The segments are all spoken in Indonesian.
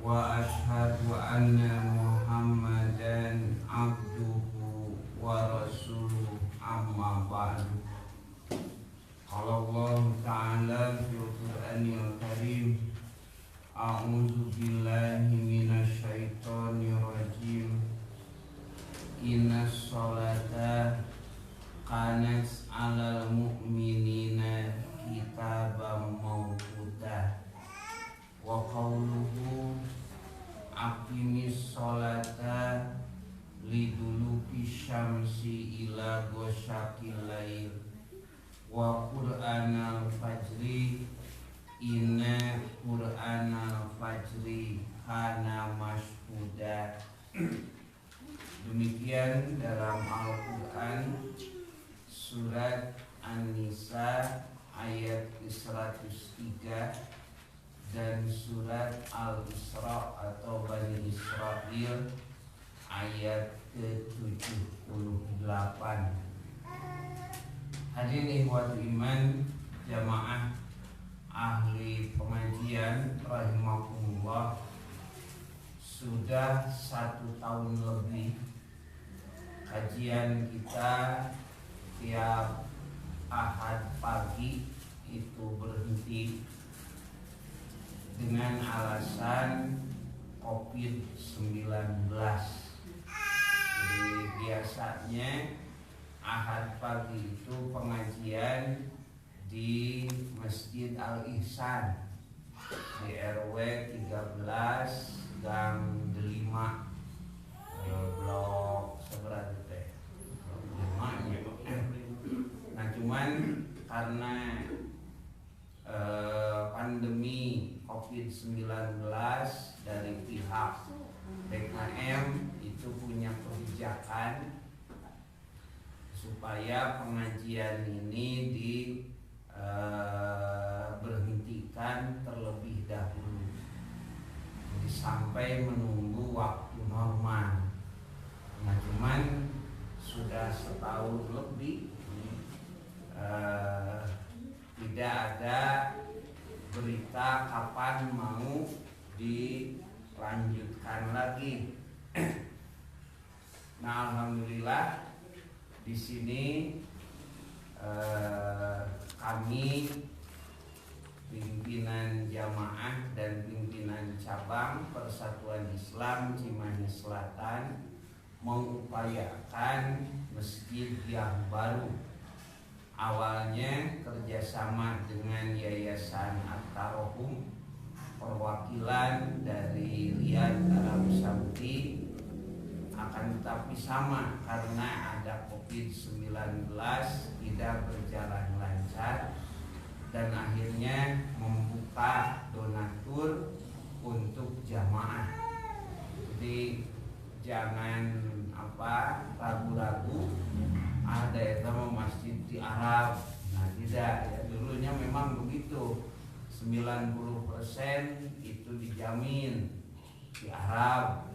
wa ashhadu anna Muhammadan abduhu wa rasuluh amma ba'du. Qala Allah ta'ala fil Qur'anil Karim, a'udzu billahi minasy syaithanir rajim. Innas sholata kanat 'alal mu'minina kitaban mawquta. Wa qawluhu aqimis sholata liduluki syamsi ila ghasyaqil lail wa qur'anal fajri inna qur'anal fajri kana mashhuda. Demikian dalam Al-Quran surat An-Nisa ayat 103 dan surat Al-Isra atau Bani Israil ayat ke-78. Hadirin ikhwatul iman, jamaah ahli pengajian rahimakumullah, sudah 1 tahun lebih kajian kita tiap Ahad pagi itu berhenti dengan alasan COVID-19. Jadi biasanya Ahad pagi itu pengajian di Masjid Al-Ihsan di RW 13 Gang Delima, blok seberapa teh? Nah, cuman karena pandemi COVID-19 dari pihak BKM itu punya kebijakan supaya pengajian ini berhentikan terlebih dahulu, jadi sampai menunggu waktu normal. Nah, cuman sudah 1 tahun lebih tidak ada berita kapan mau dilanjutkan lagi. Nah, alhamdulillah di sini kami pimpinan jamaah dan pimpinan cabang Persatuan Islam Cimahi Selatan mengupayakan masjid yang baru. Awalnya kerjasama dengan Yayasan At-Tarohum, perwakilan dari Riyadh Arab Saudi, akan tetapi sama karena ada COVID-19 tidak berjalan lancar dan akhirnya membuka donatur untuk jamaah. Jadi jangan ragu-ragu ada yang sama masjid di Arab. Nah, tidak ya, dulunya memang begitu, 90% itu dijamin di Arab.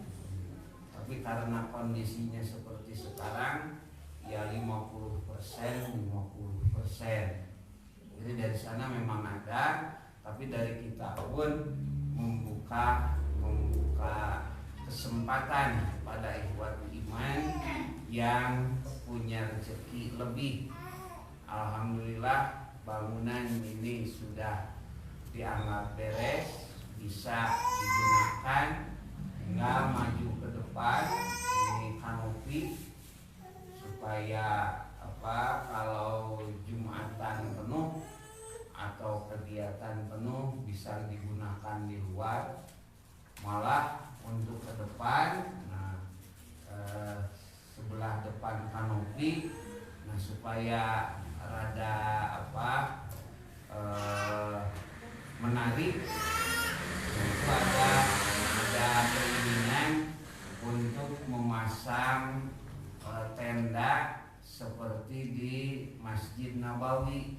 Tapi karena kondisinya seperti sekarang, ya 50%. Jadi dari sana memang ada, tapi dari kita pun membuka kesempatan pada ikhwatul iman yang punya rezeki lebih. Alhamdulillah bangunan ini sudah dianggap beres, bisa digunakan, tinggal maju ke depan ini kanopi supaya kalau Jumatan penuh atau kegiatan penuh bisa digunakan di luar. Malah untuk ke depan, sebelah depan kanopi, supaya rada menarik, itu ada keinginan untuk memasang tenda seperti di Masjid Nabawi,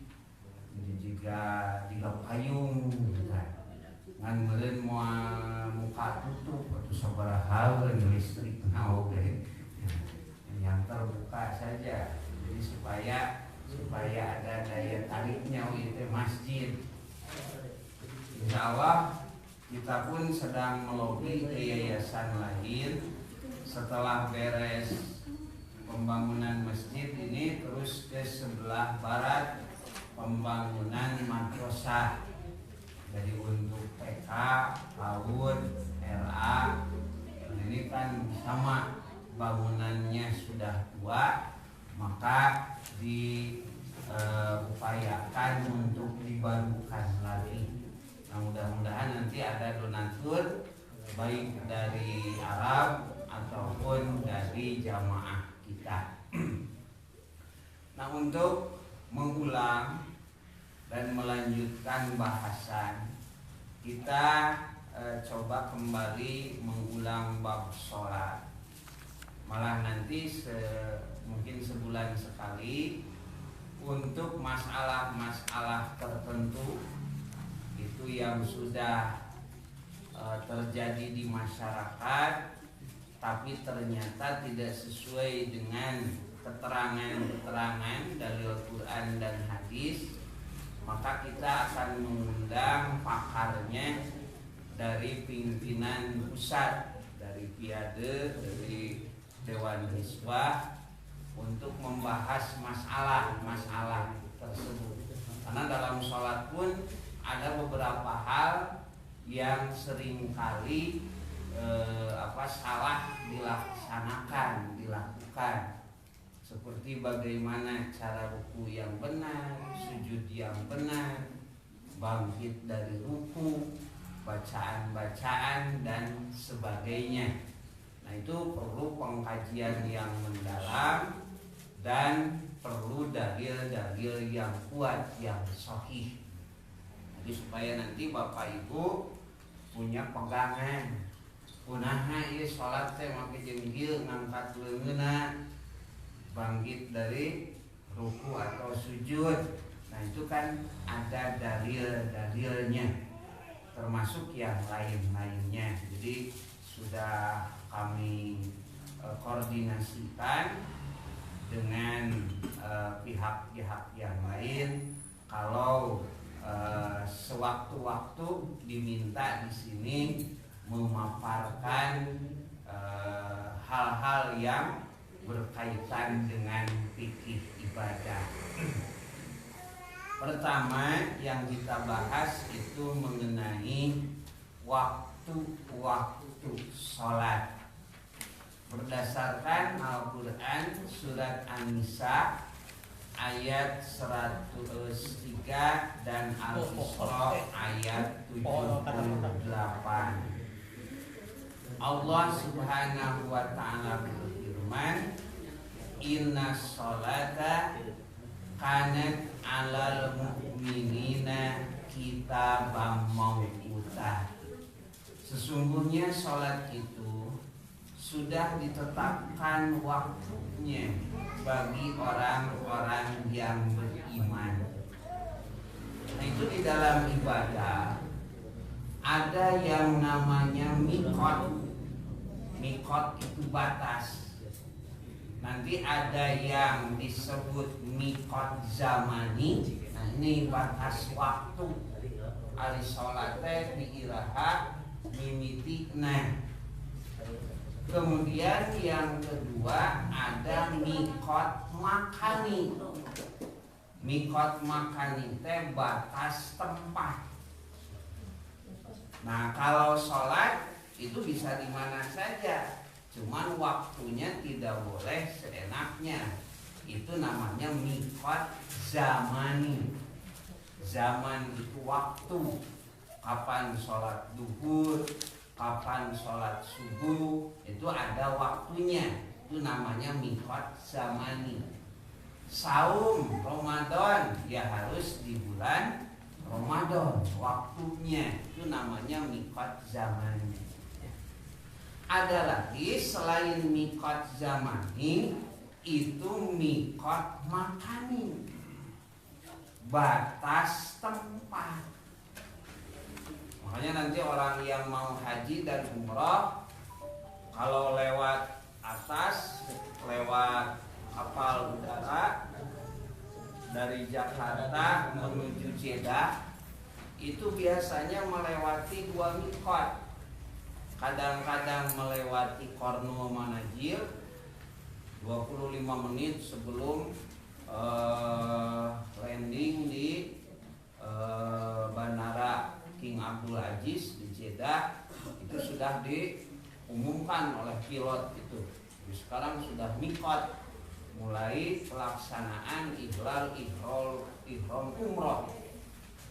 jadi juga di payung, ngan meureun moal muka tutup atau sabaraha listrik oge yang terbuka saja, jadi supaya ada daya tariknya itu masjid. Insya Allah kita pun sedang melobi ke yayasan lain. Setelah beres pembangunan masjid ini, terus ke sebelah barat pembangunan madrasah. Jadi untuk PK, PAUD, RA, ini kan sama bangunannya sudah tua, maka diupayakan untuk dibarukan lagi. Nah, mudah-mudahan nanti ada donatur baik dari Arab ataupun dari jamaah kita. Nah, untuk mengulang dan melanjutkan bahasan, kita coba kembali mengulang bab sholat. Malah nanti mungkin sebulan sekali untuk masalah-masalah tertentu itu yang sudah terjadi di masyarakat, tapi ternyata tidak sesuai dengan keterangan-keterangan dari Al-Quran dan hadis, maka kita akan mengundang pakarnya dari pimpinan pusat, dari Piade, dari Dewan Hizbah, untuk membahas masalah-masalah tersebut. Karena dalam sholat pun ada beberapa hal yang seringkali salah dilakukan, seperti bagaimana cara ruku yang benar, sujud yang benar, bangkit dari ruku, bacaan-bacaan dan sebagainya. Nah, itu perlu pengkajian yang mendalam dan perlu dalil-dalil yang kuat, yang sahih. Jadi supaya nanti Bapak Ibu punya pegangan. Kunaha ieu salat teh make jeung ieu ngangkat leungeunna, bangkit dari ruku atau sujud. Nah, itu kan ada dalil-dalilnya, termasuk yang lain-lainnya. Jadi sudah kami koordinasikan dengan pihak-pihak yang lain. Kalau sewaktu-waktu diminta di sini memaparkan hal-hal yang berkaitan dengan fikih ibadah. Pertama yang kita bahas itu mengenai waktu-waktu sholat. Berdasarkan Al-Quran surat An-Nisa ayat 103 dan Al-Isra ayat 78. Allah Subhanahu wa ta'ala berfirman, inna sholata kanat 'alal mu'minina kitaban mawquta. Sesungguhnya sholat itu sudah ditetapkan waktunya bagi orang-orang yang beriman. Nah, itu di dalam ibadah ada yang namanya mikot. Mikot itu batas. Nanti ada yang disebut mikot zamani. Nah, ini batas waktu. Ali sholat teh diiraha mimitikna. Kemudian yang kedua ada mikot makani. Mikot makani teh batas tempat. Nah, kalau sholat itu bisa di mana saja, cuman waktunya tidak boleh seenaknya. Itu namanya mikot zamani. Zaman itu waktu. Kapan sholat duhur, kapan sholat subuh, itu ada waktunya. Itu namanya mikot zamani. Saum Ramadan ya harus di bulan Ramadan, waktunya itu namanya mikot zamani. Ada lagi selain mikot zamani, itu mikot makani, batas tempat. Makanya nanti orang yang mau haji dan umrah, kalau lewat atas, lewat kapal udara dari Jakarta menuju Jeddah, itu biasanya melewati 2 miqat. Kadang-kadang melewati Qarnu Manazil 25 menit sebelum landing di Bandara King Abdul Aziz di Jeddah. Itu sudah diumumkan oleh pilot itu. Jadi sekarang sudah miqat, mulai pelaksanaan ihram umroh.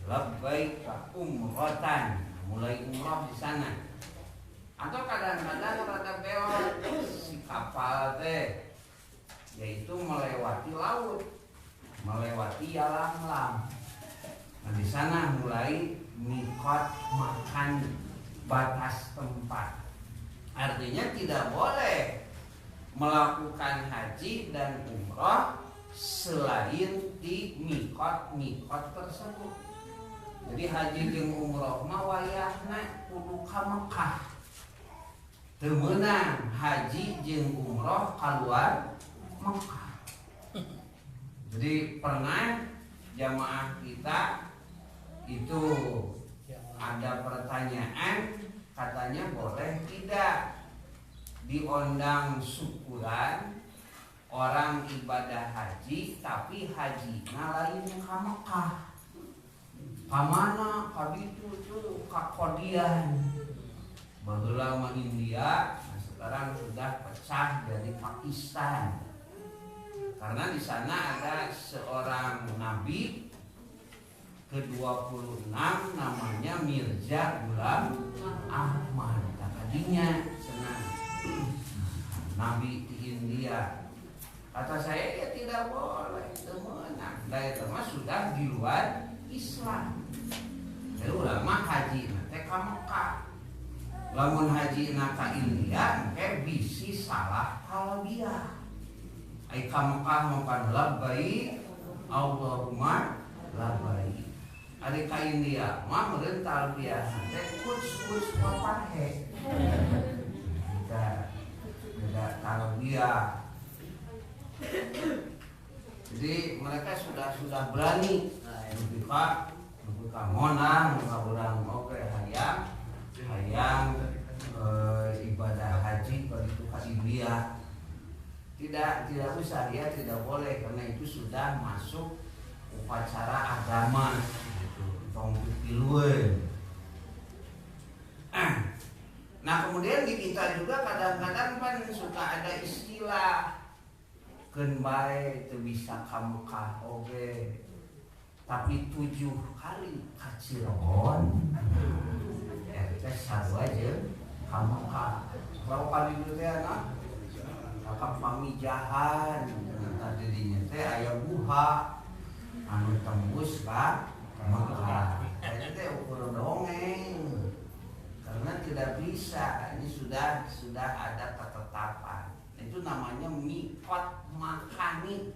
Labbaika umrotan, mulai umroh di sana. Atau kadang-kadang rada belok si kapal teh, yaitu melewati laut, melewati Yalamlam. Nah di sana mulai miqat makan batas tempat. Artinya tidak boleh melakukan haji dan umroh selain di miqat tersebut. Jadi haji jeung umroh mah wayahna kudu ka Mekah. Teu meunang haji jeung umroh kaluar Mekah. Jadi pernah jamaah kita itu ada pertanyaan, katanya boleh tidak diundang syukuran orang ibadah haji tapi hajinya lain ka Mekah. Kamana kabitu tuh kakodian bageula mah India. Nah, sekarang sudah pecah dari Pakistan karena di sana ada seorang nabi ke-26 namanya Mirza Ghulam Ahmad. Tadinya senang nabi di India. Kata saya ya tidak boleh temenan. Dari teman sudah di luar Islam. Jadi ulama haji nanti ka Mekah. Lamun haji ka India engke bisi salah talbiyah. Ai ka Mekah makan labbaik Allahumma labbaik. Ari ka India mah meureun talbiyah teh kus papahe. Tidak talbiyah. Jadi mereka sudah berani. Buka monang, buka orang oke hayang ibadah haji begitu ke India. Tidak usah, dia tidak boleh karena itu sudah masuk upacara agama gitu. Tong pilueun. Nah kemudian di kita juga kadang-kadang kan suka ada istilah keun bae teu bisa ka Mekah oge. Tapi 7 kali ka Cirebon eta sarua jeung ka Mekah. Berapa kali dulu teh anak? Kakak pamijahan tadi dinya teh aya buha anu tembus ka Mekah. Eta teh ukur dongeng. Karena tidak bisa, ini sudah ada ketetapan. Itu namanya miqat makani.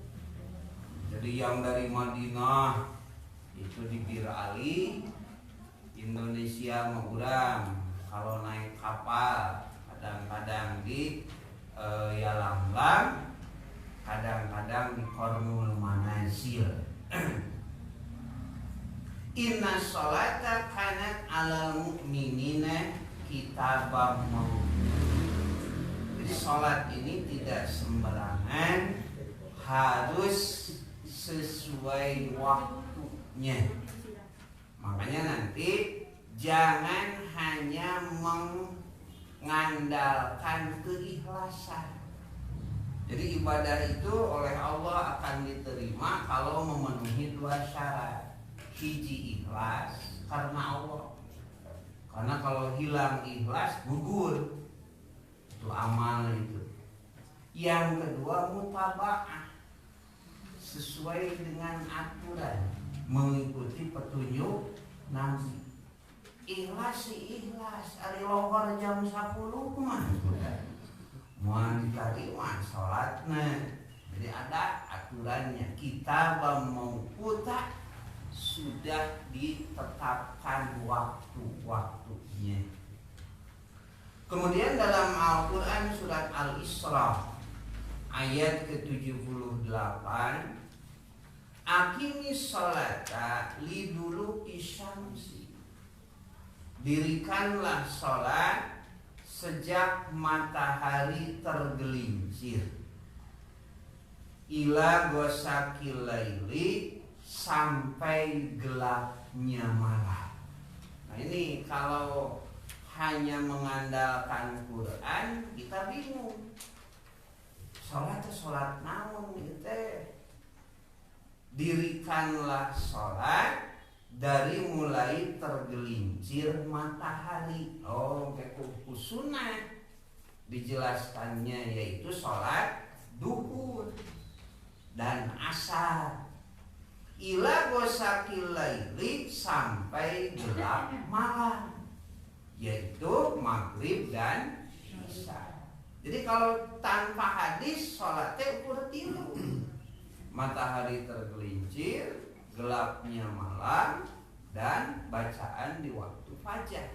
Jadi yang dari Madinah itu di Bir Ali, Indonesia mah urang kalau naik kapal kadang-kadang di Yalamlam, kadang-kadang di Qarnul Manazil. Inna sholata kanat alal mu'minina kitabam mawquta. Jadi sholat ini tidak sembarangan, harus sesuai waktunya. Makanya nanti jangan hanya mengandalkan keikhlasan. Jadi ibadah itu oleh Allah akan diterima kalau memenuhi 2 syarat. Hiji ikhlas karena Allah. Karena kalau hilang ikhlas gugur itu amal itu. Yang kedua mutaba'ah, sesuai dengan aturan, mengikuti petunjuk Nabi. Ikhlas sih ikhlas, ari lohor jam 10 mah moal diterima salatna. Jadi ada aturannya. Kita mawquta sudah ditetapkan waktu-waktunya. Kemudian dalam Al-Quran surat Al-Isra ayat ke-78, Aqimis sholata liduluki syamsi dirikanlah sholat sejak matahari tergelincir ila ghosaqil laili, sampai gelapnya malam. Nah ini kalau hanya mengandalkan Quran kita bingung. Sholat naon gitu. Dirikanlah sholat dari mulai tergelincir matahari. Oh, sunnah dijelaskannya yaitu sholat duhur dan asar. Ila ghosaqil laili, sampai gelap malam, yaitu maghrib dan isya. Jadi kalau tanpa hadis sholatnya ukur tilu. Matahari tergelincir, gelapnya malam, dan bacaan di waktu fajar.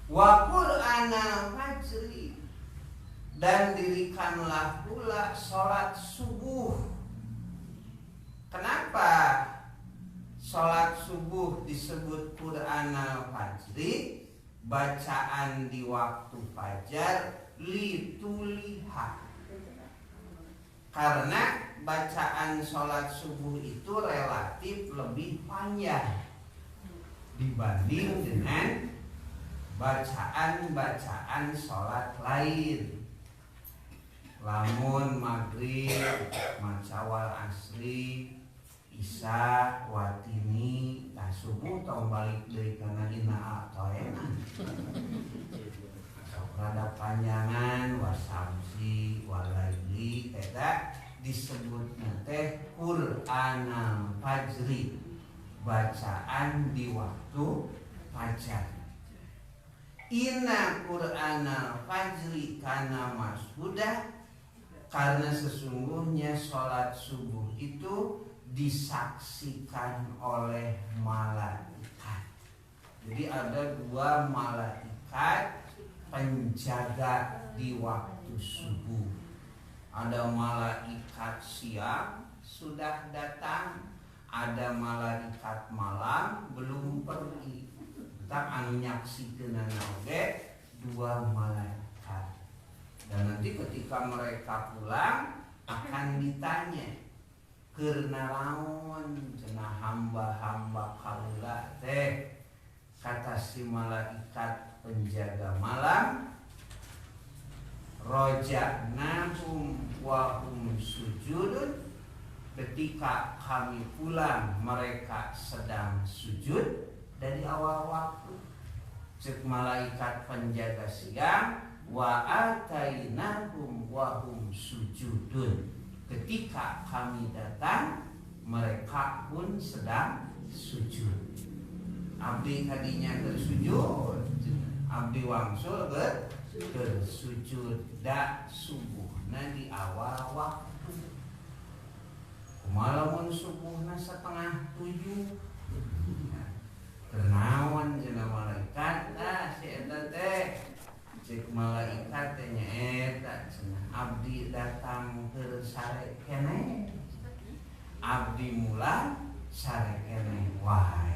Wa Qur'anal fajri, dan dirikanlah pula sholat subuh. Kenapa sholat subuh disebut Qur'anal fajri, bacaan di waktu fajar, lituliha? Karena bacaan sholat subuh itu relatif lebih panjang dibanding dengan bacaan-bacaan sholat lain. Lamun maghrib, macawal asri, isya, watini, nah subuh tong balik dari kana ina atoena. Rada panjangan, wasamsi, walaili, eta disebutna teh Qur'anal fajri, bacaan di waktu fajar. Inna Qur'anal fajri kana mashudah, karena sesungguhnya sholat subuh itu disaksikan oleh malaikat. Jadi ada 2 malaikat penjaga di waktu subuh. Ada malaikat siang sudah datang, ada malaikat malam belum pergi. Kita anu nyaksikeun oge 2 malaikat. Dan nanti ketika mereka pulang akan ditanya, keur naon cenah hamba-hamba kaula teh? Kata si malaikat penjaga malam, rojaknahum wa hum sujudun, ketika kami pulang mereka sedang sujud dari awal waktu. Cek malaikat penjaga siang, wa atainahum wa hum sujudun, ketika kami datang mereka pun sedang sujud. Abdi kadinya bersujud, abdi wangsul bersujud dak subuhna di awal waktu. Kumalamun subuhna 6:30. Kenaon cenah malaikat, si eta teh cek malaikat teh nyaeta cenah abdi datang keur sare keneh, abdi mulang sare keneh wae.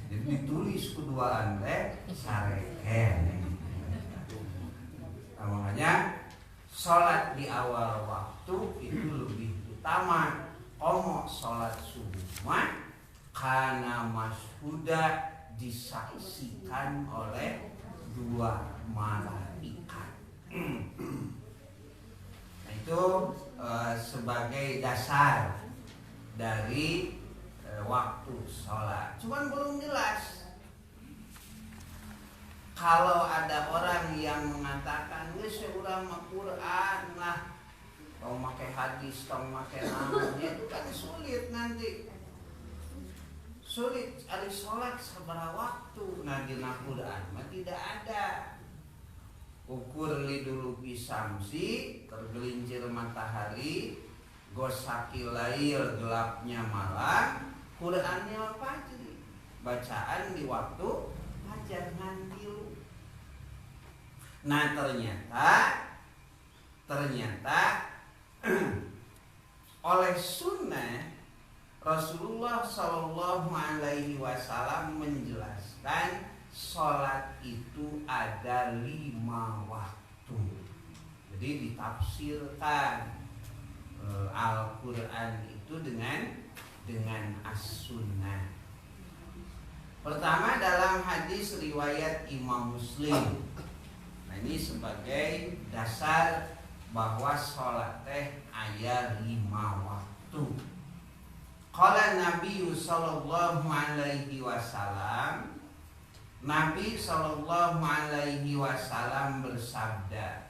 Jadi ditulis kuduaan teh sare keneh. Nah, makanya sholat di awal waktu itu lebih utama. Komo sholat subuh mah karena mashuda disaksikan oleh 2 malaikat. Nah, itu sebagai dasar dari waktu sholat. Cuman belum jelas. Kalau ada orang yang mengatakan, geus urang mah Quran lah, tong make hadis, tong make naon, itu kan sulit nanti. Sulit ari sholat sabaraha waktu, nah dina Quran mah tidak ada. Ukur liduluki samsi, tergelincir matahari, ghosaqil lail, gelapnya malam, Qurannya fajri, bacaan di waktu fajar nanti. Nah ternyata oleh sunnah Rasulullah Shallallahu Alaihi Wasallam menjelaskan sholat itu ada 5 waktu. Jadi ditafsirkan Al-Quran itu dengan as-sunnah. Pertama dalam hadis riwayat Imam Muslim. Nah ini sebagai dasar bahwa sholat teh aya 5 waktu. Qala Nabi sallallahu alaihi wasallam, Nabi sallallahu alaihi wasallam bersabda,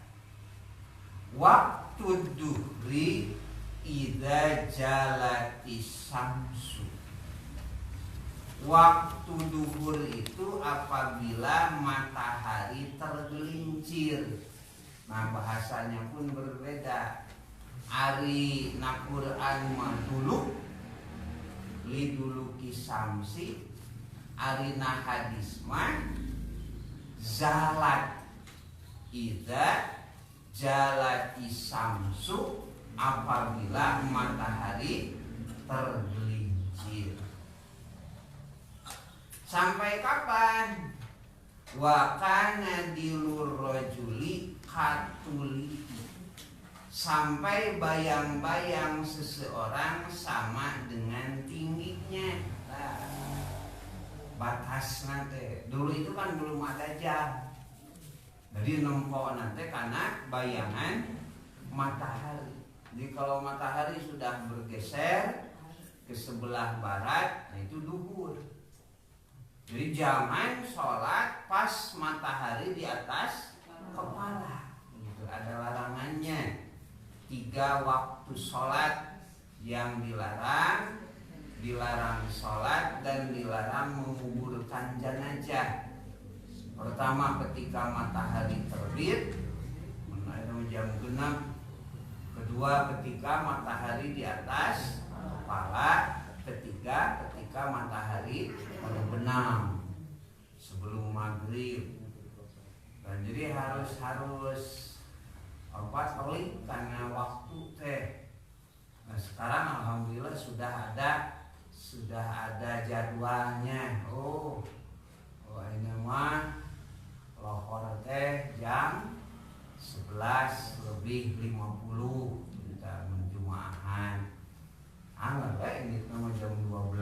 waktu duhri idza jalatis samsu. Waktu duhur itu apabila matahari tergelincir. Nah bahasanya pun berbeda. Ari na Quran mah dulu liduluki samsi, ari na hadis mah zalat idza jalati samsu, apabila matahari tergelincir. Sampai kapan? Wa kana dilur rajuli katuli, sampai bayang-bayang seseorang sama dengan tingginya. Batas nanti dulu itu kan belum ada jam, jadi nempok nanti karena bayangan matahari. Jadi kalau matahari sudah bergeser ke sebelah barat, nah itu duhur. Jadi jangan sholat pas matahari di atas kepala. Itu ada larangannya. 3 waktu sholat yang dilarang, dilarang sholat dan dilarang menguburkan jenazah. Pertama ketika matahari terbit, jam 6. Kedua ketika matahari di atas kepala. Ketiga ketika matahari terbenam sebelum maghrib. Dan jadi harus telik karena waktu teh. Nah sekarang alhamdulillah sudah ada jadwalnya. Oh ini mah lohor teh jam 11:50 kita menjumaahan. Anggap ini nama jam 12.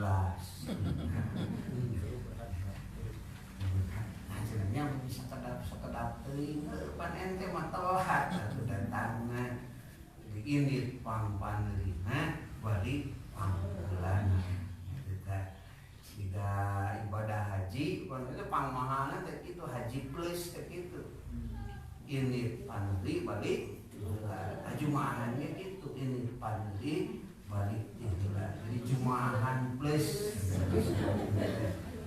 Nah sebenarnya bisa sekedap teuing pan ente mah telat atuh datangna. Jadi ini pangpaneurina balik pangbulan. Jika ibadah haji, itu pangmahalna teh kitu haji plus teh kitu. Ini paneuri balik jumaahannya gitu, ini paneuri balik jadi jumaahan plus.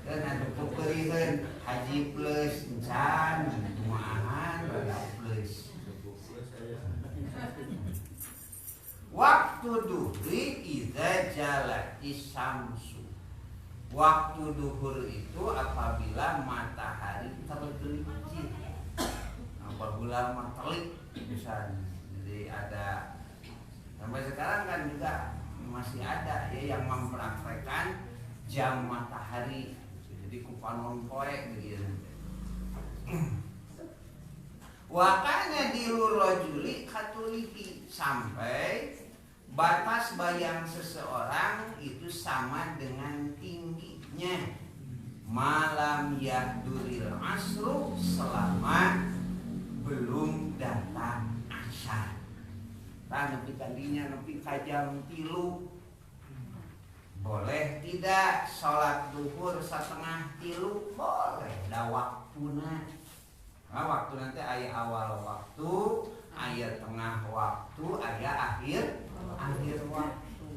Dan ada peperihan haji plus encan jumaahan balik plus. Waktu duhri idza jalati samsu. Waktu duhur itu apabila matahari tergelincir. Apabila matelik misalnya. Jadi ada sampai sekarang kan juga masih ada ya yang mempraktekkan jam matahari. Jadi kupanon poe gitu. Wakanya dilur rajuli katulihi, sampai batas bayang seseorang itu sama dengan tingginya. Malam yahduril asru, selama belum datang asar. Nah, nepi kandinya nepi ka jam 3. Boleh tidak sholat duhur 2:30? Boleh, da waktuna. Nah, waktu nanti aya awal waktu, aya tengah waktu, aya akhir waktu.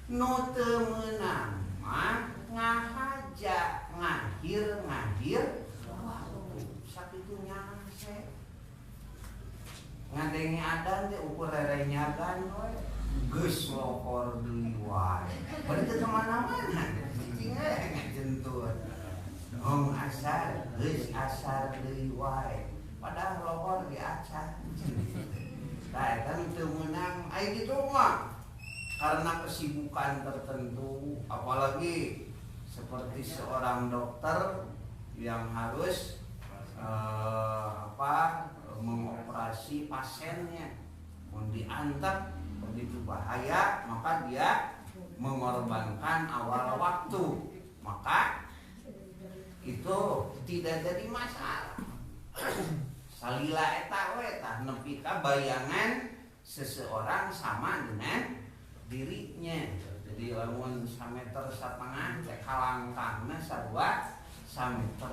Nu teu meunang mah ngahaja ngakhir waktu. Sakitu nyangse. Ngadengi adan teh ukur rerenyagan we. Geus lokor deui wae. Bari teu kemana-mana. Cicing ngajentut. Dong asar, geus asar deui wae. Padahal lokor ge acan. Tah eta teu meunang aya kitu mah. Karena kesibukan tertentu, apalagi seperti seorang dokter yang harus mengoperasi pasiennya. Mau diantar begitu bahaya, maka dia mengorbankan awal waktu, maka itu tidak jadi masalah. Salila eta we tah nepi ka bayangan seseorang sama dengan dirinya. Jadi lamun 1,5 meter teh kalangkangna sarua 1,5 meter.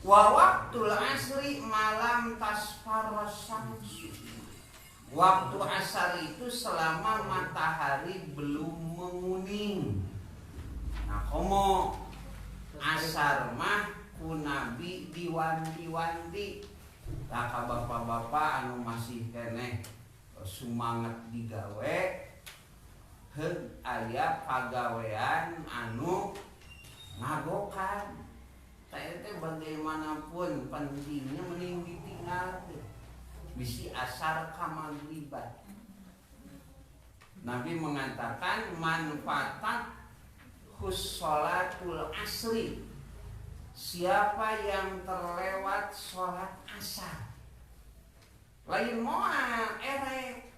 Wa waqtul asri malam tasfarras syamsu. Waktu asar itu selama matahari belum menguning. Nah, komo asar mah ku Nabi diwanti-wanti. Lah ka bapak-bapak anu masih keneh sumanget digawe, heug aya pagawean anu ngagokan. Teh bagaimanapun pentingnya mending ditinggal. Bisi asar ka maghriban. Nabi mengatakan manfaat khusolatul asri. Siapa yang terlewat sholat asar, lain moal erek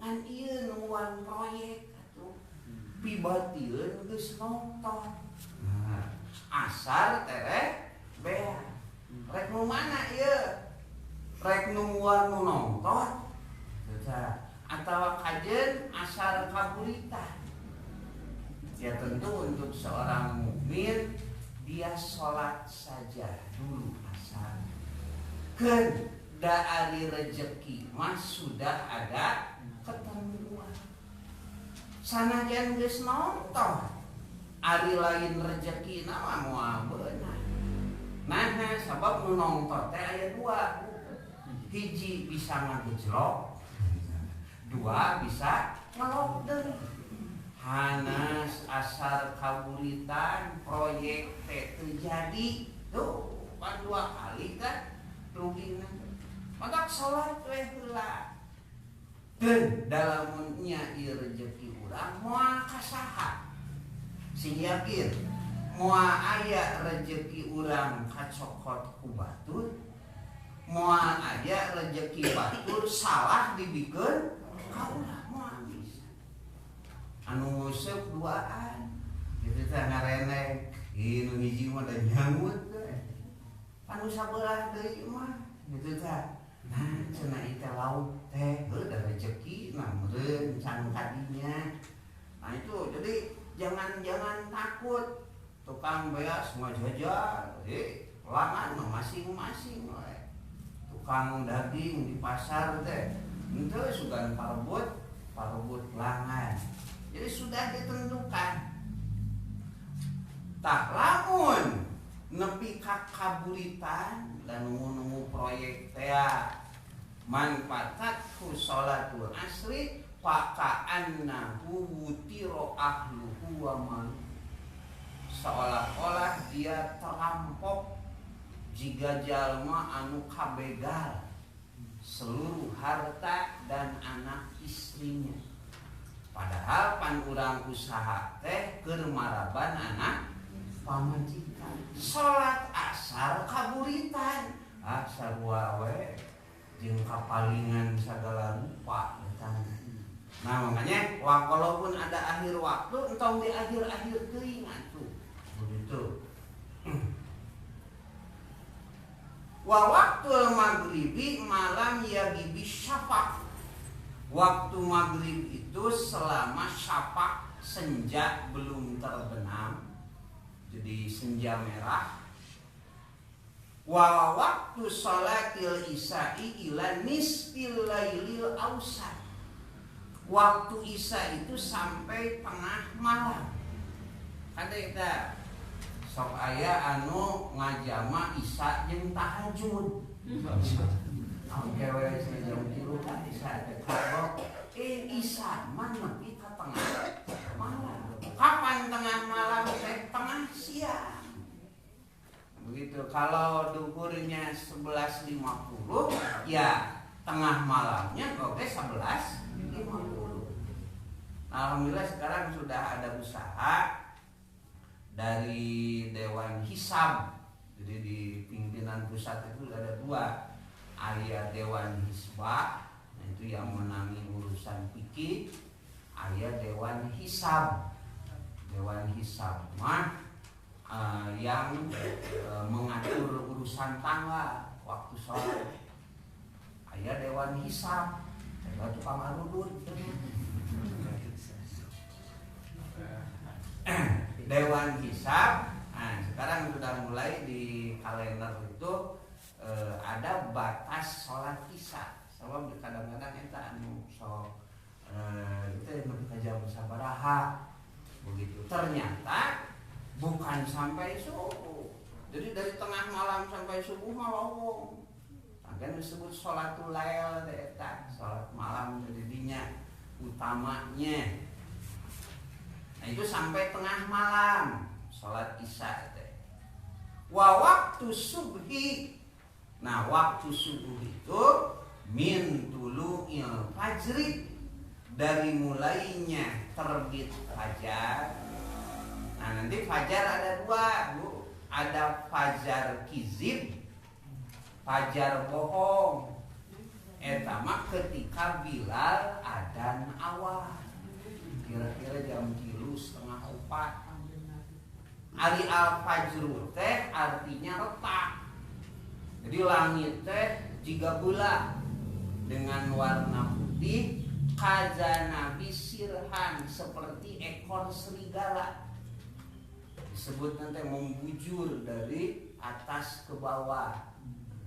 ngan ieu nuan proyek atuh pibatieun geus nonton. Asar tereh bea rek nu mana ieu? Rek nungguan nu nonton atau kajen asal kaburitan. Ya tentu untuk seorang mukmin dia sholat saja dulu asal. Ken dari rezeki mas sudah ada ketentuan. Sanajan geus nonton ari lain rezeki nama moal beunah. Nah sabab nu nonton teh aya 2. Hiji bisa ngagejlok, 2 bisa ngelokdeun. Hanas asar kaburitan proyek teh terjadi tuh kan 2 kali kan rugina. Maka sholat we heula. Dan dalamnya ieu rezeki urang moal kasaha? Sing yakin moal aya rezeki urang kacokot ku batur. Moal aja rezeki batur salah dibikeun kaulah moal bisa. Anu nguseup duaan kitu teh ngareneg ieu hiji mah da nyangut teh. Anu sabelah deui mah kitu teh. Nah cenah ita lauk teh heuh da rezeki na meureun can kadinya. Nah itu jadi jangan takut tukang beas semua jajar, langan masing-masing we. Tukang daging di pasar teh henteu sugan parebut langan. Jadi sudah ditentukan. Tak lamun nepi ka kaburitan dan nunggu proyek teh manfaat sholatul asri fakaannahu wutiro ahluhu wa man. Seolah-olah dia terampok jika jalma anu kabegal seluruh harta dan anak istrinya. Padahal pan urang usaha teh keur maraban anak pamajikan. Salat asar kaburitan, sarua we jeung kapalingan sagala rupa. Nah makanya walaupun ada akhir waktu, entong di akhir-akhir teuing atuh. Begitu. Wa waktul maghribi malam yagibi syafaq. Waktu maghrib itu selama syafaq senja belum terbenam, jadi senja merah. Wa waktu salatil isya'i ila nisfil lailil ausat. Waktu isya itu sampai tengah malam. Ada kita sok aya anu ngajama isya jeung tahajud. Oke we jam 3 kan isya teh karo isya mah nepi ka tengah malam. Kapan tengah malam teh? Tengah siang. Begitu. Kalau duhurnya 11.50 ya tengah malamnya oke 11.50. Alhamdulillah sekarang sudah ada usaha dari Dewan Hisab. Jadi di pimpinan pusat itu ada 2, aya Dewan Hisbah, itu yang menangi urusan fikih, aya Dewan Hisab. Dewan Hisab mah yang mengatur urusan tangga waktu sholat. Aya Dewan Hisab, ada tukang arudut. Dewan Hisab, nah sekarang sudah mulai di kalender itu ada batas sholat isya. Sebab kadang-kadang kita itu lebih jam sabaraha begitu. Ternyata bukan sampai subuh. Jadi dari tengah malam sampai subuh mah lowong. Kan disebut sholatul lail eta, sholat malam jadinya utamanya. Nah itu sampai tengah malam sholat isya teh. Wa waktu subhi. Nah waktu subuh itu min tulu'il fajri, dari mulainya terbit fajar. Nah nanti fajar ada 2 Bu, ada fajar kizib, fajar bohong. Eta mah ketika Bilal adzan awal, kira-kira jam 3:30. Ari al-fajru teh artinya retak. Jadi langit teh jiga bulan dengan warna putih, kazanabi sirhan, seperti ekor serigala. Disebut nanti membujur dari atas ke bawah.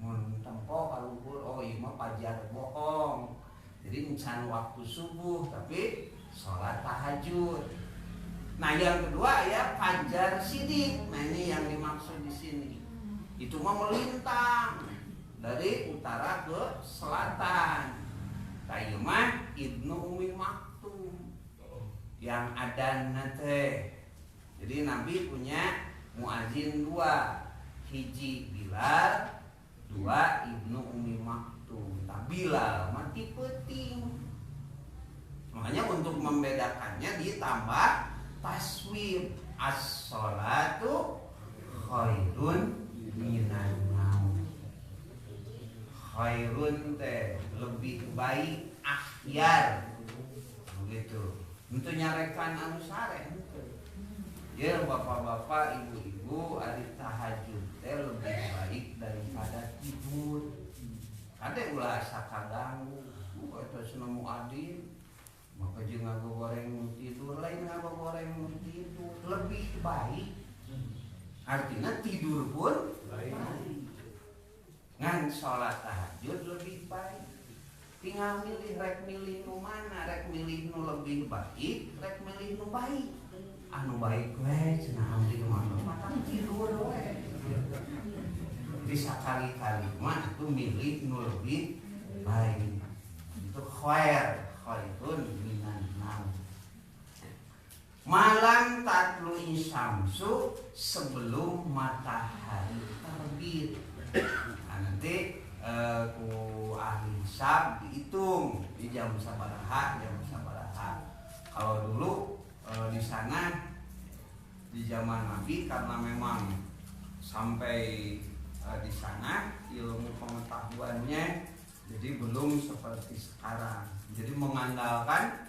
Mentempo kalubur, oh iya mah fajar bohong. Jadi encan waktu subuh tapi sholat tahajud. Nah yang kedua ya fajar sidik. Nah ini yang dimaksud di sini. Itu mah melintang dari utara ke selatan. Kayu mah Ibnu Ummi Maktum yang ada nate. Jadi Nabi punya muazin 2, hiji Bilal, 2 Ibnu Ummi Maktum. Nah Bilal mati penting. Makanya untuk membedakannya ditambah taswib, as-sholatu khairun minan naum. Khairun teh lebih baik, akhyar begitu. Untuk nyarekan anu sare ya bapak-bapak, ibu-ibu, ari tahajud teh lebih baik daripada tidur. Kade ulah sakaganggu, eta senemu adin. Maka jeung ngagoreng tidur lain ngagoreng tidur lebih baik. Artinya tidur pun baik. Ngan sholat tahajud lebih baik. Tinggal milih, rek milih nu mana, rek milih nu lebih baik, rek milih nu baik. Anu baik we cenah abdi mah mata tidur we. Bisa kali-kali mah itu milih nu lebih baik. Itu khairun minan naum. Malam tatlu'i syamsu, sebelum matahari terbit. Nah, nanti ku ahli hisab dihitung di jam sabaraha. Kalau dulu di sana di zaman Nabi, karena memang sampai di sana ilmu pengetahuannya jadi belum seperti sekarang. Jadi mengandalkan